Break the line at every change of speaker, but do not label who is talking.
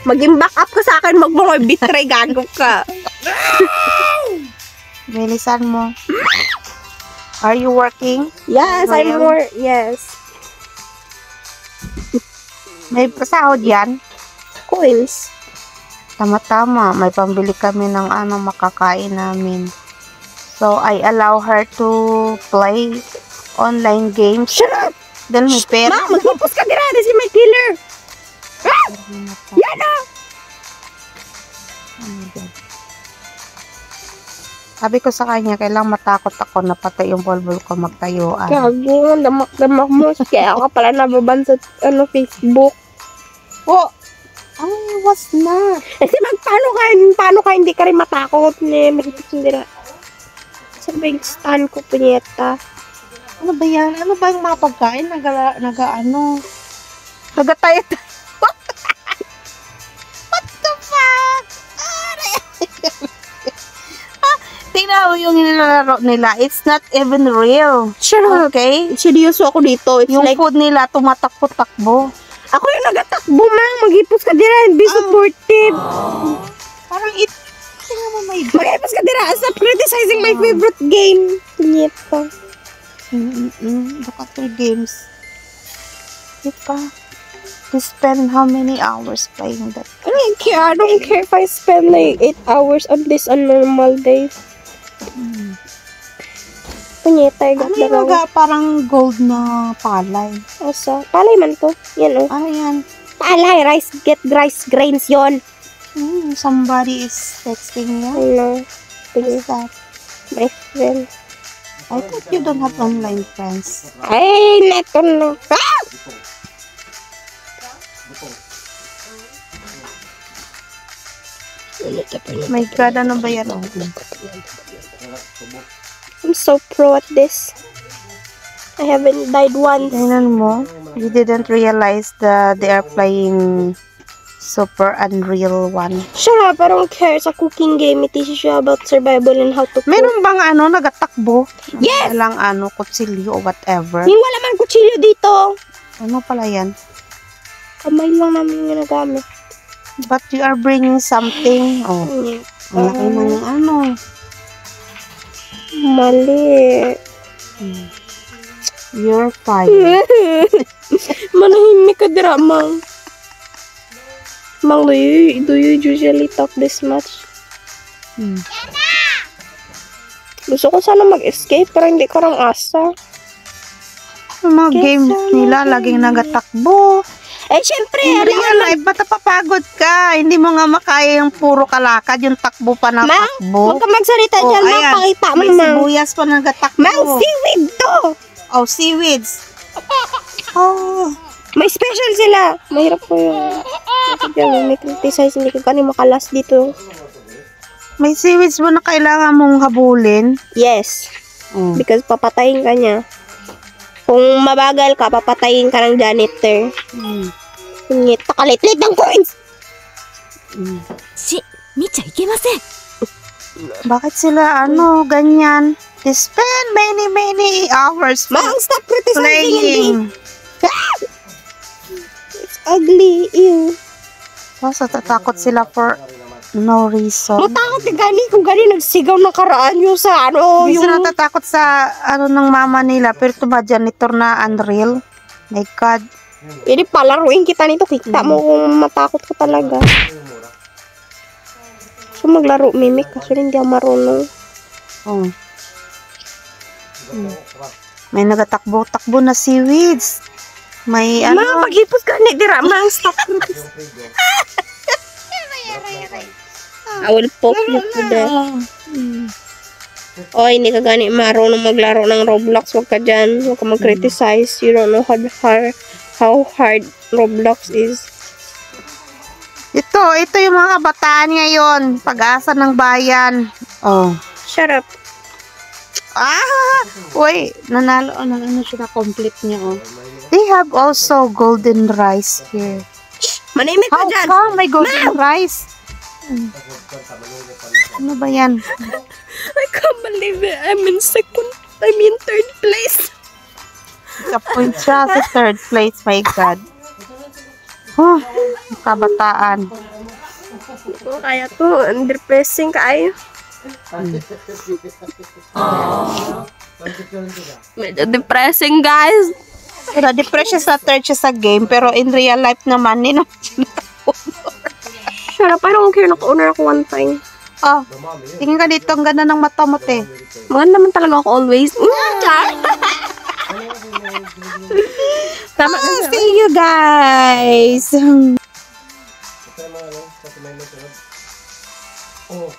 Maging backup ka sa akin, mag-mga betray, gago ka.
Bilisan mo. Are you working?
Yes, I'm more, yes.
May pasahod yan?
Coins.
Tama-tama. May pambili kami ng makakain namin. So, I allow her to play online games.
Shut up!
Dahil may pera.
Ma, maghipos ka dira. This is my killer. Ah! Yan na!
Sabi ko sa kanya, kailang matakot ako na patay yung bulbul ko magtayuan.
Gago, damak-damak mo. Kaya ako pala nababan sa Facebook.
Oh! I was not.
Kasi paano ka hindi ka rin matakot ni maghipos ka dira. Sabi yung stand ko, punyeta.
Ano ba yan? Ano ba yung mga pagkain? Nagatay. What the fuck? Tingnan mo yung nilalaro nila. It's not even real.
Sure.
Okay?
Seryoso ako dito. It's
Yung
like,
food nila tumatakbo-takbo.
ako yung nagatakbo, mang. Maghipos ka dira and be supportive.
Parang tingnan mo may
Maghipos ka dira. Stop criticizing my favorite game. Punyeta.
Look at your games. Diba? You spend how many hours playing that?
I don't care. I don't care if I spend like 8 hours on this on normal days. Punyeta, I got
Ano
the
yung
wrong.
parang gold na palay?
Asa? Palay man to. Yan oh.
Ano yan?
Palay. Rice grains yon.
Somebody is texting you.
Ano?
What's that?
My friend.
I thought you don't have online friends.
Ay, neto na. Ah!
My God, ano ba yan?
I'm so pro at this. I haven't died once.
Tingnan mo, you didn't realize that they are playing Super Unreal 1.
Shut up, I don't care. It's a cooking game. It teaches you about survival and how to cook.
Meron bang nagatakbo?
Yes!
Walang kutsilyo o whatever.
Yung wala man kutsilyo dito.
Ano pala yan?
Kamay lang namin yung nagamit.
But you are bringing something. Oh, ang laki ng
Mali.
You're fine.
Manahimik ka dira, Mang. Mang, do you usually talk this much? Gusto ko sana mag-escape, pero hindi ko rang asa.
Yung mga games nila, laging nagatakbo.
Eh, syempre,
Hindi yan, ba't napapagod ka? Hindi mo nga makaya yung puro kalakad, yung takbo pa na
Mang,
takbo.
huwag ka magsalita dyan, Mang.
Ayan,
Pakita mo,
may
Mang.
sibuyas pa nagatakbo.
Mang, seaweed to.
Oh, seaweeds. Oh,
May special sila. Mahirap po yun. May criticize, hindi ka kanin makalas dito.
may seaweeds mo na kailangan mong habulin.
Yes.
Oh.
Because papatayin ka niya. Kung mabagal ka, papatayin ka ng janitor. Ngit, pakalit-lit ng coins!
Bakit sila ganyan? They spend many hours
Mang, stop criticizing
playing.
It's ugly. Ew.
So, tatakot sila for no reason.
Matakot ka gani kung gani nagsigaw ng karaan yung sa
Hindi
yung...
sila natatakot sa ng mama nila, pero ito ba janitor na unreal? My God.
Hindi palaruin kita nito. Kita mo kung matakot ka talaga. So maglaro mimic kasi hindi ako marunong.
Oh. May nagatakbo-takbo na seaweeds. May
Mang, paghipos ka ni dira. Mang, stop. I will poke you to death. Oy, hindi ka gani marunong maglaro ng Roblox. Huwag ka dyan. Huwag ka mag-criticize. You don't know how hard Roblox is.
Ito yung mga kabataan ngayon. Pag-asa ng bayan. Oh.
Shut up.
Uy, nanalo siya na complete niya, oh. They have also golden rice here.
Manimik ka
How
dyan.
come may golden rice? Ano ba yan?
I can't believe it. I'm in third place.
Sa point siya sa third place, my God. Huh, kabataan.
Oh, kaya to, depressing kaayo. Medyo depressing, guys.
So, na-depress siya sa third siya sa game, pero in real life naman, hindi naman siya
Pero parang okay, naka-owner ako one time.
Oh, tingin ka dito, ang ganda ng mata mo, te.
Maganda naman talaga ako always. Char! Tama na siya.
See you guys!
Oh,